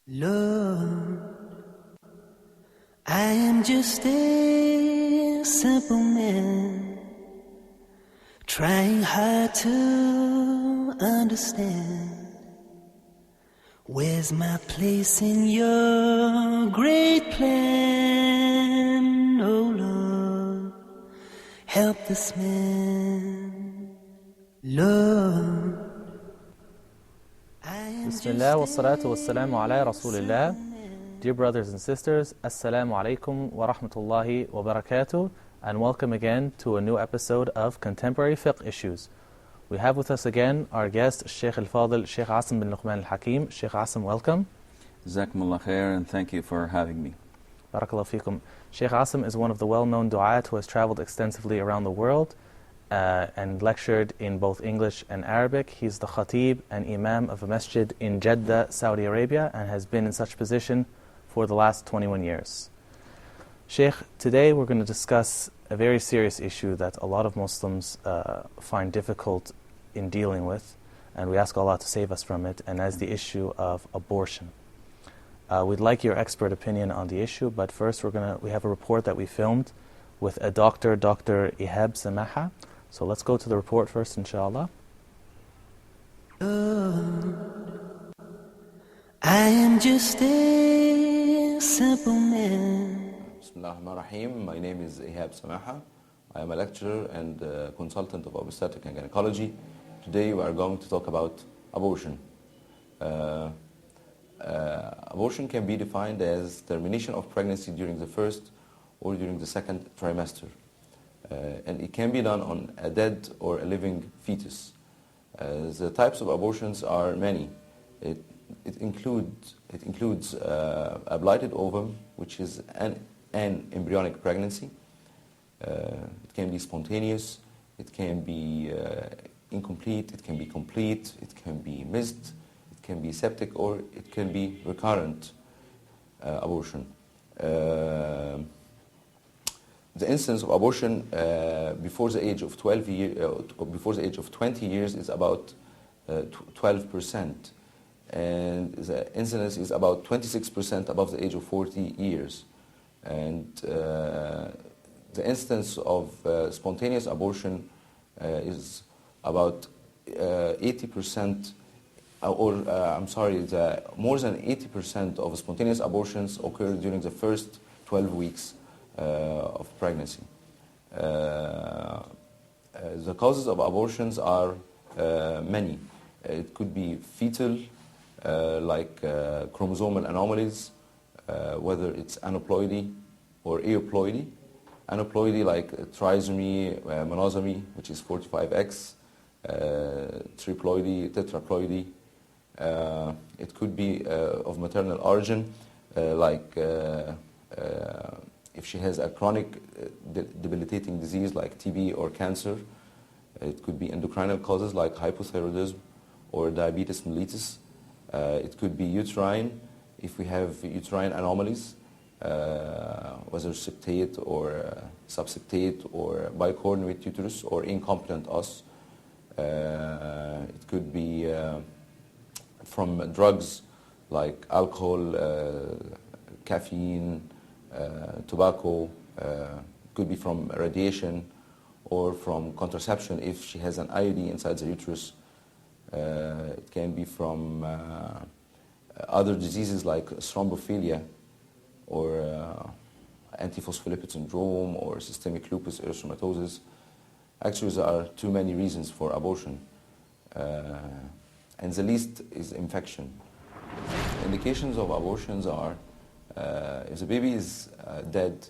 Lord, I am just a simple man, trying hard to understand. Where's my place in your great plan? Oh Lord, help this man. Lord, Bismillah wa salatu wa salamu ala Rasulillah. Dear brothers and sisters, Assalamu alaikum wa rahmatullahi wa barakatuh, and welcome again to a new episode of Contemporary Fiqh Issues. We have with us again our guest, Sheikh Al-Fadil, Sheikh Assim Al-Hakim. Sheikh Assim, welcome. Jazakumullah khair, and thank you for having me. Barakallahu feekum. Sheikh Assim is one of the well-known du'at who has traveled extensively around the world and lectured in both English and Arabic. He's the khatib and imam of a masjid in Jeddah, Saudi Arabia, and has been in such position for the last 21 years. Sheikh, today we're going to discuss a very serious issue that a lot of Muslims find difficult in dealing with, and we ask Allah to save us from it, and as the issue of abortion. We'd like your expert opinion on the issue, but first we have a report that we filmed with a doctor, Dr. Ihab Samaha. So let's go to the report first, inshallah. I am just a simple man. Bismillahirrahmanirrahim. My name is Ihab Samaha. I am a lecturer and consultant of obstetrics and gynecology. Today we are going to talk about abortion. Abortion can be defined as termination of pregnancy during the first or during the second trimester. And it can be done on a dead or a living fetus. The types of abortions are many. It includes a blighted ovum, which is an embryonic pregnancy. It can be spontaneous, it can be incomplete, it can be complete, it can be missed, it can be septic, or it can be recurrent abortion. The incidence of abortion before the age of 20 years is about 12%, and the incidence is about 26% above the age of 40 years. And the incidence of spontaneous abortion is about 80%, more than 80% of spontaneous abortions occur during the first 12 weeks of pregnancy. The causes of abortions are many. It could be fetal, like chromosomal anomalies, whether it's aneuploidy or euploidy. Aneuploidy like trisomy, monosomy, which is 45X, triploidy, tetraploidy. It could be of maternal origin, like if she has a chronic debilitating disease like TB or cancer. It could be endocrinal causes like hypothyroidism or diabetes mellitus. It could be uterine, if we have uterine anomalies, whether septate or subseptate or bicornuate uterus or incompetent os. It could be from drugs like alcohol, caffeine, tobacco, could be from radiation or from contraception if she has an IUD inside the uterus. It can be from other diseases like thrombophilia or antiphospholipid syndrome or systemic lupus erythematosus. Actually, there are too many reasons for abortion, and the least is infection. Indications of abortions are if the baby is dead,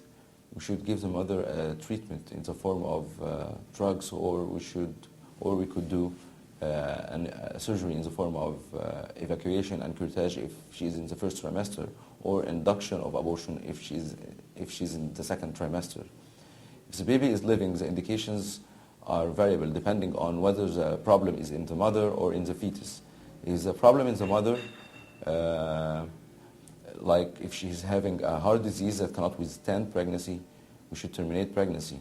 we should give the mother a treatment in the form of drugs, or we could do a surgery in the form of evacuation and curettage if she's in the first trimester, or induction of abortion if she's in the second trimester. If the baby is living, the indications are variable depending on whether the problem is in the mother or in the fetus. If the problem in the mother, like if she's having a heart disease that cannot withstand pregnancy, we should terminate pregnancy.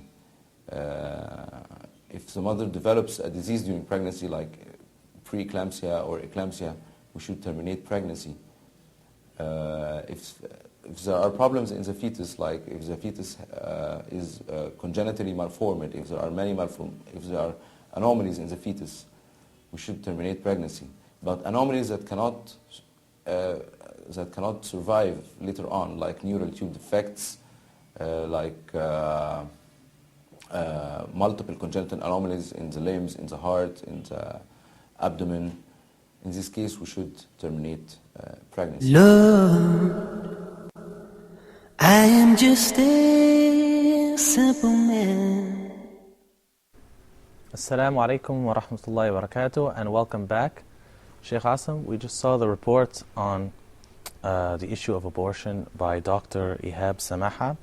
If the mother develops a disease during pregnancy like preeclampsia or eclampsia, we should terminate pregnancy. If there are problems in the fetus, like if the fetus is congenitally malformed, if there are if there are anomalies in the fetus, we should terminate pregnancy. But anomalies that cannot survive later on, like neural tube defects, multiple congenital anomalies in the limbs, in the heart, in the abdomen. In this case, we should terminate pregnancy. Lord, I am just a simple man. Assalamu alaikum wa rahmatullahi wa barakatuh, and welcome back. Sheikh Asim, we just saw the report on the issue of abortion by Dr. Ihab Samaha.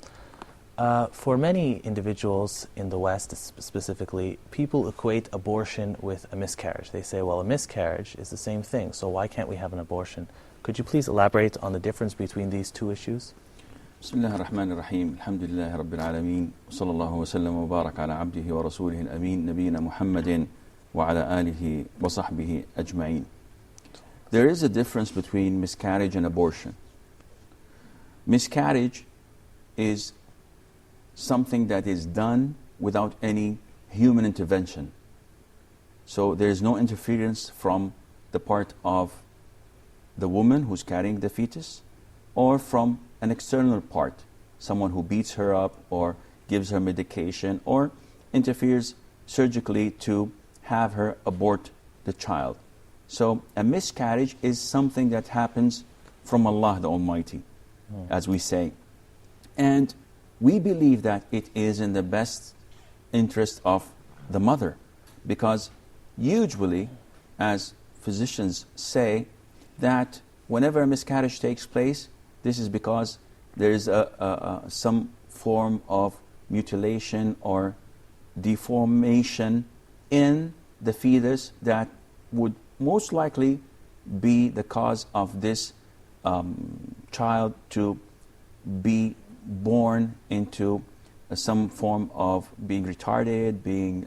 For many individuals in the West specifically, people equate abortion with a miscarriage. They say, well, a miscarriage is the same thing, so why can't we have an abortion? Could you please elaborate on the difference between these two issues? Bismillah ar-Rahman ar-Rahim. Alhamdulillah Rabbil Alameen. Sallallahu wa sallam wa barak ala abdihi wa rasulih al-Ameen. Nabiyyina Muhammadin wa ala alihi wa sahbihi ajma'in. There is a difference between miscarriage and abortion. Miscarriage is something that is done without any human intervention. So there is no interference from the part of the woman who's carrying the fetus or from an external part, someone who beats her up or gives her medication or interferes surgically to have her abort the child. So a miscarriage is something that happens from Allah the Almighty, as we say. And we believe that it is in the best interest of the mother, because usually, as physicians say, that whenever a miscarriage takes place, this is because there is some form of mutilation or deformation in the fetus that would most likely be the cause of this child to be born into some form of being retarded, being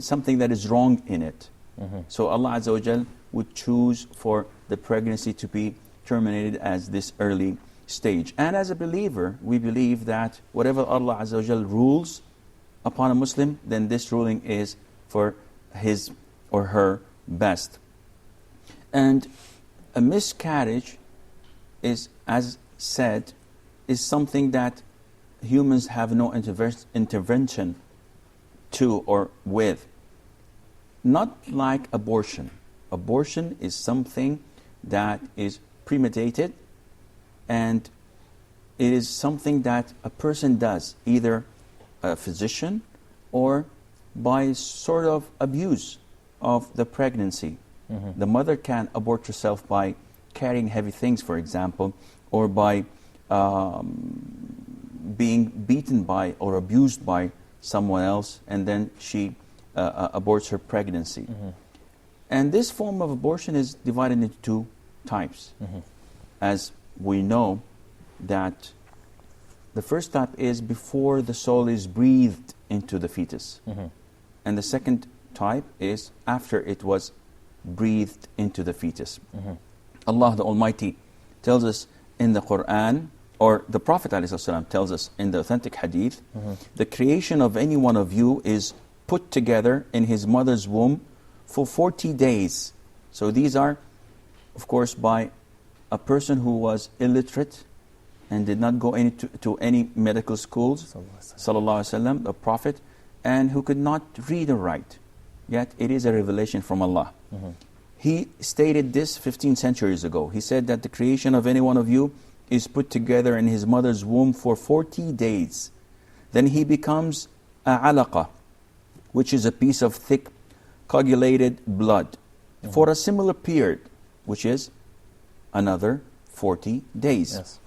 something that is wrong in it. So Allah Azza wa Jal would choose for the pregnancy to be terminated as this early stage. And as a believer, we believe that whatever Allah Azza wa Jal rules upon a Muslim, then this ruling is for his or her best. And a miscarriage is, as said, is something that humans have no intervention to or with. Not like abortion. Abortion is something that is premeditated, and it is something that a person does, either a physician or by sort of abuse of the pregnancy. The mother can abort herself by carrying heavy things, for example, or by being beaten by or abused by someone else, and then she aborts her pregnancy. And this form of abortion is divided into two types. As we know that the first type is before the soul is breathed into the fetus. And the second type is after it was breathed into the fetus. Allah the Almighty tells us in the Quran, or the Prophet ﷺ tells us in the authentic hadith, the creation of any one of you is put together in his mother's womb for 40 days. So these are, of course, by a person who was illiterate and did not go to any medical schools, Sallallahu Alaihi Wasallam, the Prophet, and who could not read or write. Yet it is a revelation from Allah. He stated this 15 centuries ago. He said that the creation of any one of you is put together in his mother's womb for 40 days. Then he becomes a alaqa, which is a piece of thick coagulated blood, for a similar period, which is another 40 days.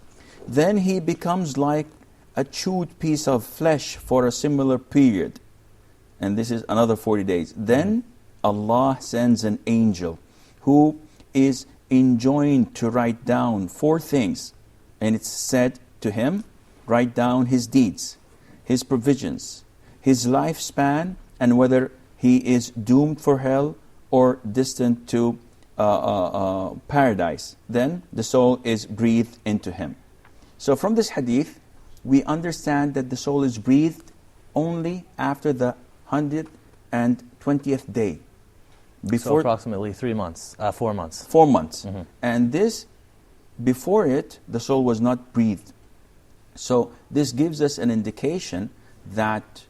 Then he becomes like a chewed piece of flesh for a similar period, and this is another 40 days. Then Allah sends an angel who is enjoined to write down 4 things, and it's said to him, write down his deeds, his provisions, his lifespan, and whether he is doomed for hell or destined to paradise, then the soul is breathed into him. So from this hadith, we understand that the soul is breathed only after the 120th day. So approximately 4 months. 4 months. Mm-hmm. And this, before it, the soul was not breathed. So this gives us an indication that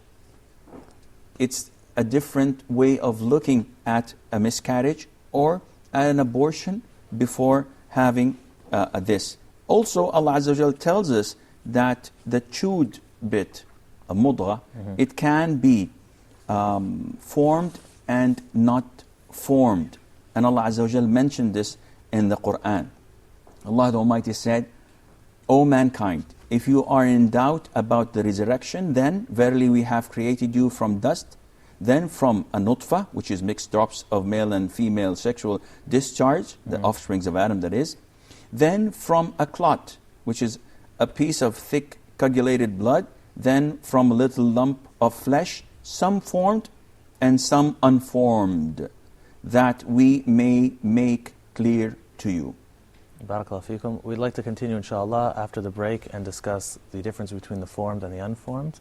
it's a different way of looking at a miscarriage or an abortion before having this. Also, Allah Azza wa Jal tells us that the chewed bit, a mudgha, it can be formed and not formed. And Allah Azza wa Jal mentioned this in the Quran. Allah the Almighty said, O mankind, if you are in doubt about the resurrection, then verily we have created you from dust, then from a nutfa, which is mixed drops of male and female sexual discharge, the offsprings of Adam that is, then from a clot, which is a piece of thick coagulated blood, then from a little lump of flesh, some formed and some unformed, that we may make clear to you. Barakallahu feekum. We'd like to continue, inshallah, after the break and discuss the difference between the formed and the unformed.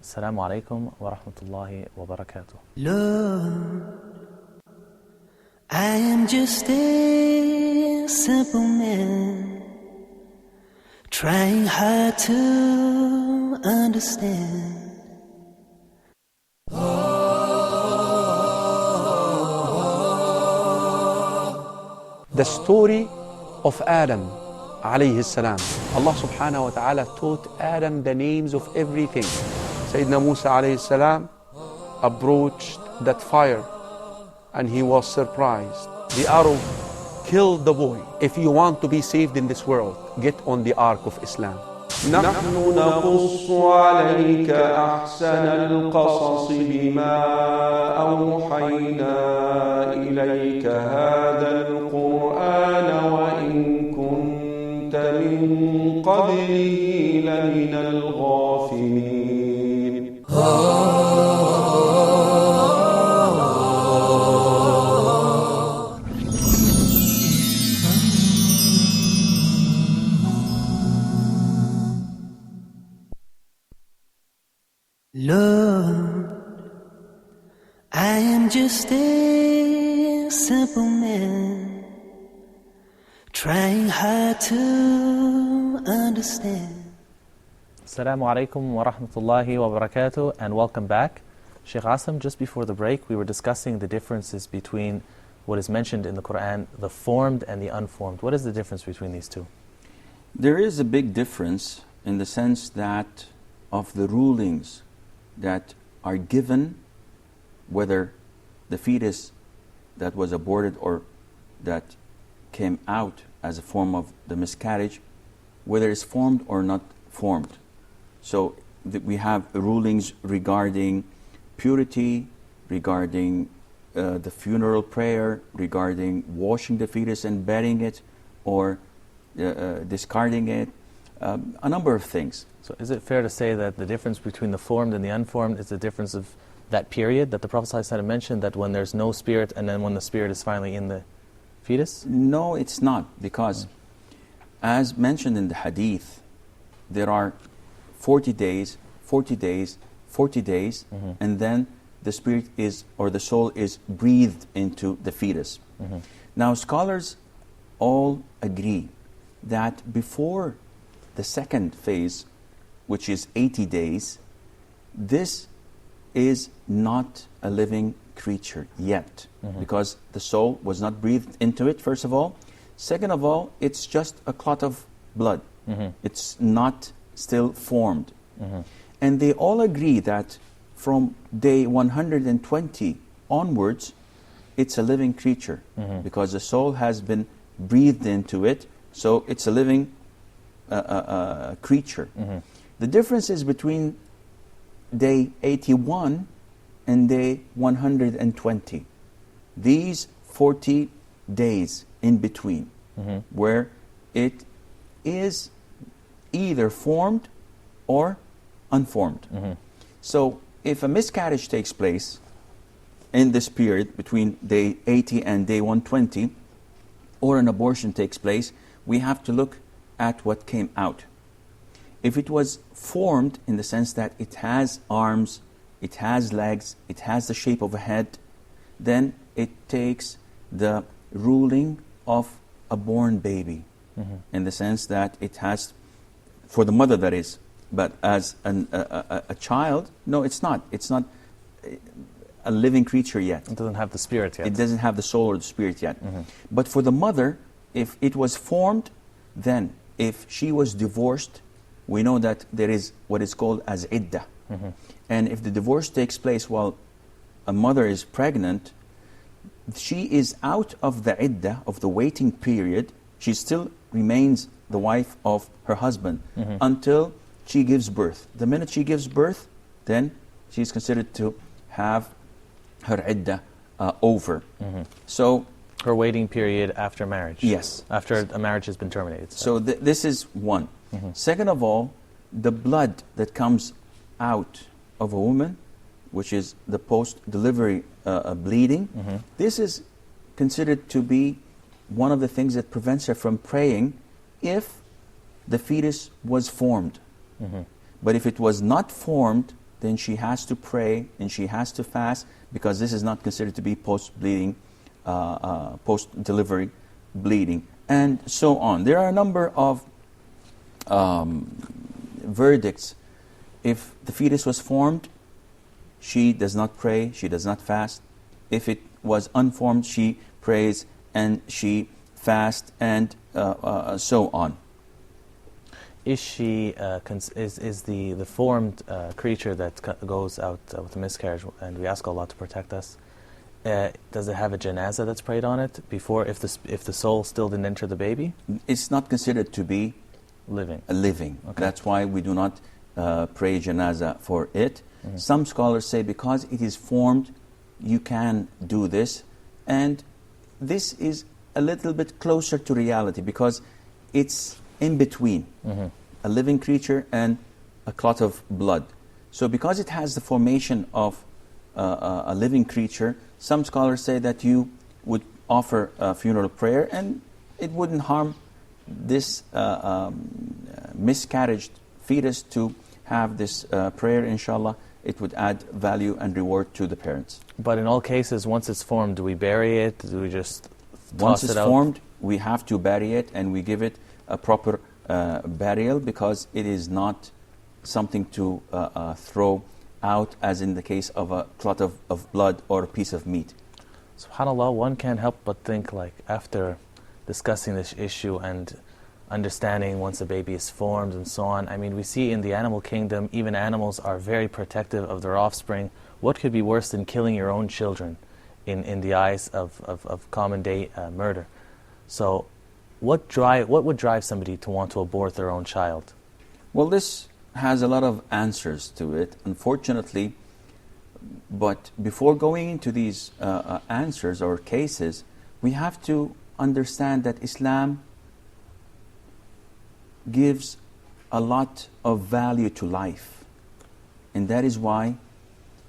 Assalamu alaikum wa rahmatullahi wa barakatuh. Lord, I am just a simple man, trying hard to understand. The story of Adam alayhi salam. Allah subhanahu wa ta'ala taught Adam the names of everything. Sayyidina Musa alayhi salam approached that fire and he was surprised. The arrow killed the boy. If you want to be saved in this world, get on the ark of Islam. نحن نقص عليك أحسن القصص بما أوحينا إليك هذا القرآن وإن كنت من قبله لمن الغافلين. Lord, I am just a simple man, trying hard to understand. Assalamu alaikum wa rahmatullahi wa barakatuh, and welcome back. Sheikh Asim, just before the break, we were discussing the differences between what is mentioned in the Quran, the formed and the unformed. What is the difference between these two? There is a big difference in the sense that of the rulings that are given, whether the fetus that was aborted or that came out as a form of the miscarriage, whether it's formed or not formed. So we have rulings regarding purity, regarding the funeral prayer, regarding washing the fetus and burying it or discarding it, a number of things. So is it fair to say that the difference between the formed and the unformed is the difference of that period that the Prophet ﷺ mentioned, that when there's no spirit and then when the spirit is finally in the fetus? No, it's not, because as mentioned in the hadith, there are 40 days, 40 days, 40 days, and then the spirit is, or the soul is breathed into the fetus. Now scholars all agree that before the second phase, which is 80 days, this is not a living creature yet, because the soul was not breathed into it, first of all. Second of all, it's just a clot of blood. It's not still formed. And they all agree that from day 120 onwards, it's a living creature, because the soul has been breathed into it, so it's a living creature. The difference is between day 81 and day 120. These 40 days in between, where it is either formed or unformed. So if a miscarriage takes place in this period between day 80 and day 120, or an abortion takes place, we have to look at what came out. If it was formed in the sense that it has arms, it has legs, it has the shape of a head, then it takes the ruling of a born baby, in the sense that it has, for the mother that is, but as a child, no, it's not. It's not a living creature yet. It doesn't have the spirit yet. It doesn't have the soul or the spirit yet. But for the mother, if it was formed, then if she was divorced, we know that there is what is called as iddah. And if the divorce takes place while a mother is pregnant, she is out of the iddah, of the waiting period. She still remains the wife of her husband until she gives birth. The minute she gives birth, then she's considered to have her iddah over. So her waiting period after marriage. Yes. After a marriage has been terminated. So this is one. Second of all, the blood that comes out of a woman, which is the post-delivery bleeding, this is considered to be one of the things that prevents her from praying if the fetus was formed. But if it was not formed, then she has to pray and she has to fast, because this is not considered to be post-bleeding, post-delivery bleeding, and so on. There are a number of verdicts. If the fetus was formed, she does not pray, she does not fast. If it was unformed, she prays and she fasts, and so on. Is she is the formed creature that goes out with a miscarriage, and we ask Allah to protect us, does it have a janazah that's prayed on it before, if the soul still didn't enter the baby? It's not considered to be living. Okay. That's why we do not pray janazah for it. Some scholars say because it is formed, you can do this, and this is a little bit closer to reality because it's in between a living creature and a clot of blood. So because it has the formation of a living creature, some scholars say that you would offer a funeral prayer and it wouldn't harm this miscarried fetus to have this prayer. Inshallah, it would add value and reward to the parents. But in all cases, once it's formed, do we bury it? Do we just toss it out? Once it's formed, we have to bury it, and we give it a proper burial, because it is not something to throw out, as in the case of a clot of blood or a piece of meat. SubhanAllah, one can't help but think, like, after discussing this issue and understanding once a baby is formed and so on, I mean, we see in the animal kingdom, even animals are very protective of their offspring. What could be worse than killing your own children in the eyes of common day murder? So what would drive somebody to want to abort their own child? Well, this has a lot of answers to it, unfortunately. But before going into these answers or cases, we have to understand that Islam gives a lot of value to life. And that is why,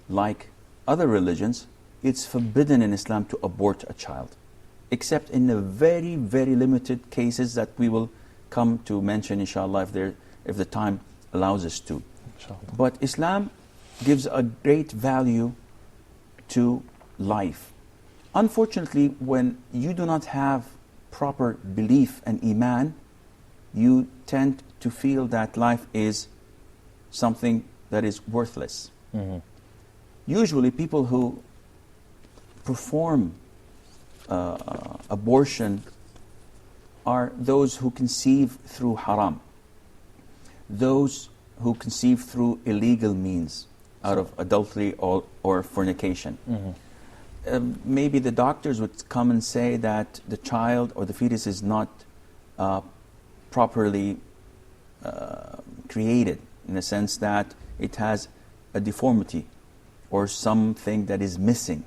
like other religions, it's forbidden in Islam to abort a child, except in the very, very limited cases that we will come to mention, inshallah, if the time allows us to. Inshallah. But Islam gives a great value to life. Unfortunately, when you do not have proper belief and iman, you tend to feel that life is something that is worthless. Usually people who perform abortion are those who conceive through haram, those who conceive through illegal means, out of adultery or fornication. Maybe the doctors would come and say that the child or the fetus is not properly created, in the sense that it has a deformity or something that is missing.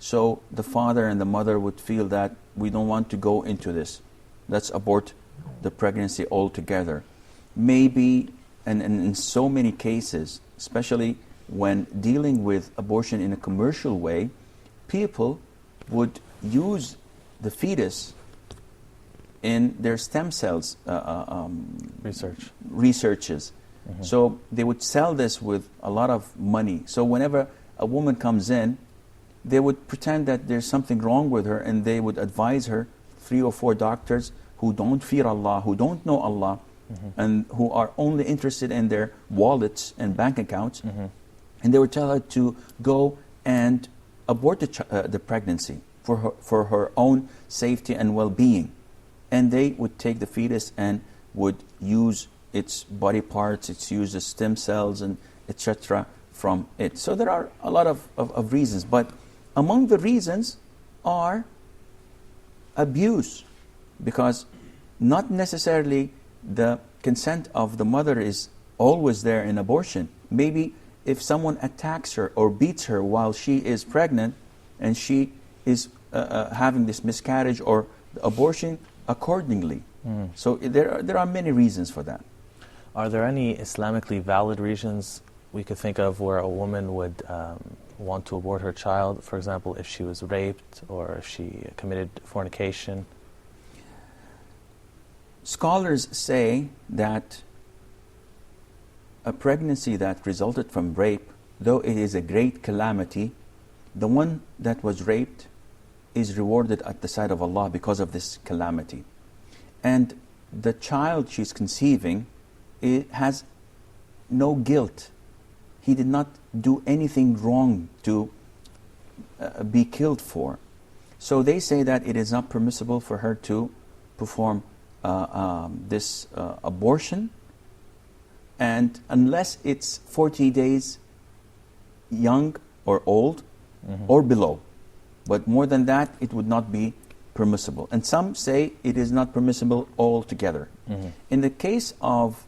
So the father and the mother would feel that we don't want to go into this. Let's abort the pregnancy altogether. Maybe, and in so many cases, especially when dealing with abortion in a commercial way, people would use the fetus in their stem cells researches. So they would sell this with a lot of money. So whenever a woman comes in, they would pretend that there's something wrong with her, and they would advise her 3 or 4 doctors who don't fear Allah, who don't know Allah, and who are only interested in their wallets and bank accounts. And they would tell her to go and abort the pregnancy for her own safety and well-being. And they would take the fetus and would use its body parts, use the stem cells, and etc. from it. So there are a lot of reasons, but among the reasons are abuse, because not necessarily the consent of the mother is always there in abortion. Maybe if someone attacks her or beats her while she is pregnant and she is having this miscarriage or abortion accordingly. So there are many reasons for that. Are there any Islamically valid reasons we could think of where a woman would want to abort her child? For example, if she was raped or if she committed fornication? Scholars say that a pregnancy that resulted from rape, though it is a great calamity, the one that was raped is rewarded at the sight of Allah because of this calamity. And the child she's conceiving, it has no guilt. He did not do anything wrong to be killed for. So they say that it is not permissible for her to perform this abortion, and unless it's 40 days young or old or below. But more than that, it would not be permissible. And some say it is not permissible altogether. In the case of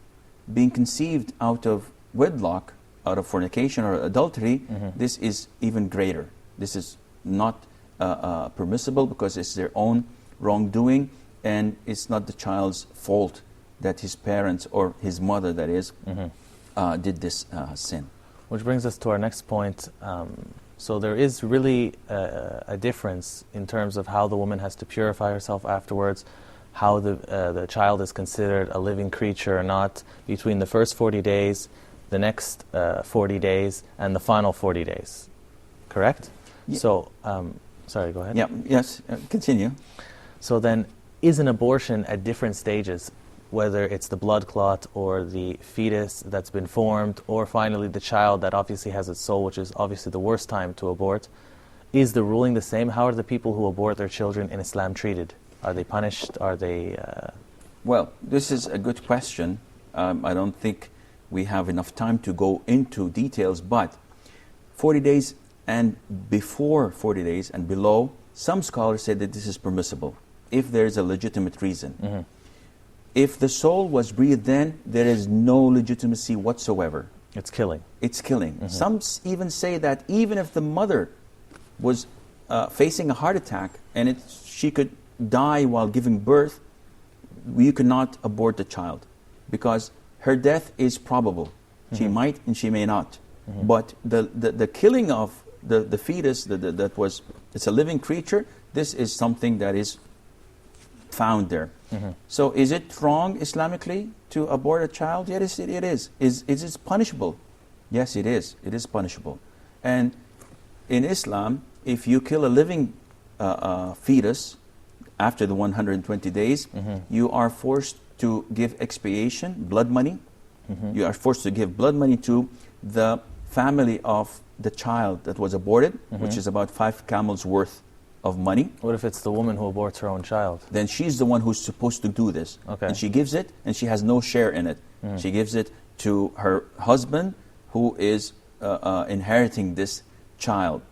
being conceived out of wedlock, out of fornication or adultery, this is even greater. This is not permissible because it's their own wrongdoing, and it's not the child's fault that his parents or his mother, that is, did this sin. Which brings us to our next point. So there is really a difference in terms of how the woman has to purify herself afterwards, how the child is considered a living creature or not, between the first 40 days, the next 40 days, and the final 40 days. Correct? Yeah. So, sorry, go ahead. Yeah. Yes, continue. So then, is an abortion at different stages, whether it's the blood clot or the fetus that's been formed, or finally the child that obviously has its soul, which is obviously the worst time to abort, is the ruling the same? How are the people who abort their children in Islam treated? Are they punished? Are they... Well, this is a good question. I don't think we have enough time to go into details, but 40 days and before 40 days and below, some scholars say that this is permissible if there is a legitimate reason. If the soul was breathed then, there is no legitimacy whatsoever. It's killing. It's killing. Some even say that even if the mother was facing a heart attack and she could die while giving birth, you cannot abort the child because her death is probable. She might and she may not. But the killing of the fetus, it's a living creature, this is something that is found there. So is it wrong Islamically to abort a child? Yes, it is. Is it punishable? Yes, it is. It is punishable. And in Islam, if you kill a living fetus after the 120 days, you are forced to give expiation, blood money. You are forced to give blood money to the family of the child that was aborted, which is about 5 camels worth of money. What if it's the woman who aborts her own child? Then she's the one who's supposed to do this. Okay. And she gives it, and she has no share in it. She gives it to her husband, who is inheriting this child.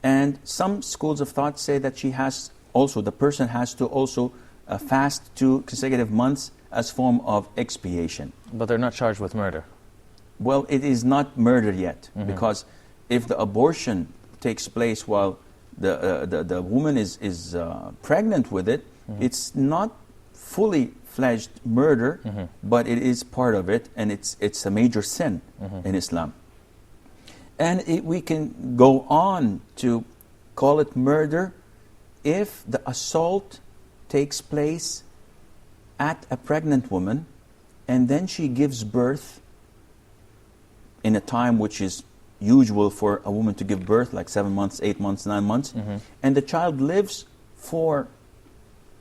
And some schools of thought say that the person has to also fast 2 consecutive months as form of expiation. But they're not charged with murder. Well, it is not murder yet, because if the abortion takes place while the woman is pregnant with it, it's not fully fledged murder, but it is part of it, and it's a major sin in Islam. And we can go on to call it murder if the assault takes place at a pregnant woman, and then she gives birth in a time which is usual for a woman to give birth, like 7 months, 8 months, 9 months, and the child lives for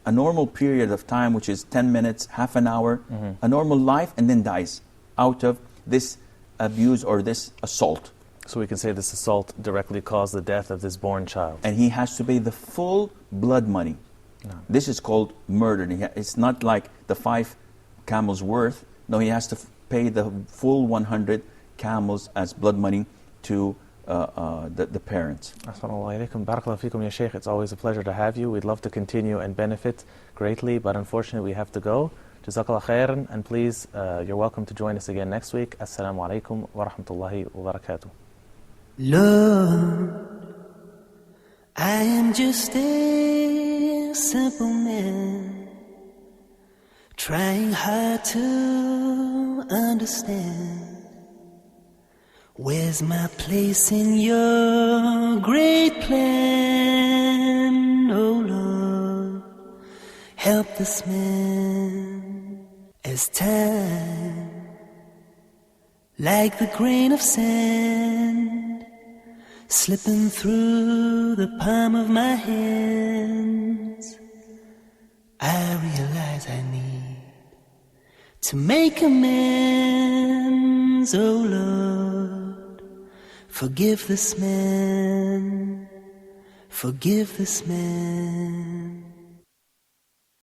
a normal period of time, which is 10 minutes, half an hour, a normal life, and then dies out of this abuse or this assault. So we can say this assault directly caused the death of this born child. And he has to pay the full blood money. No. This is called murder. It's not like the 5 camels worth. No, he has to pay the full 100 camels as blood money to the parents. Assalamu alaikum. Barakallahu feekum, ya Shaykh. It's always a pleasure to have you. We'd love to continue and benefit greatly, but unfortunately we have to go. Jazakallah khairan, and please, you're welcome to join us again next week. Assalamu alaikum wa rahmatullahi wa barakatuh. Lord, I am just a simple man, trying hard to understand. Where's my place in your great plan? Oh Lord, help this man as time, like the grain of sand, slipping through the palm of my hands. I realize I need to make amends. Oh Lord, forgive this man, forgive this man.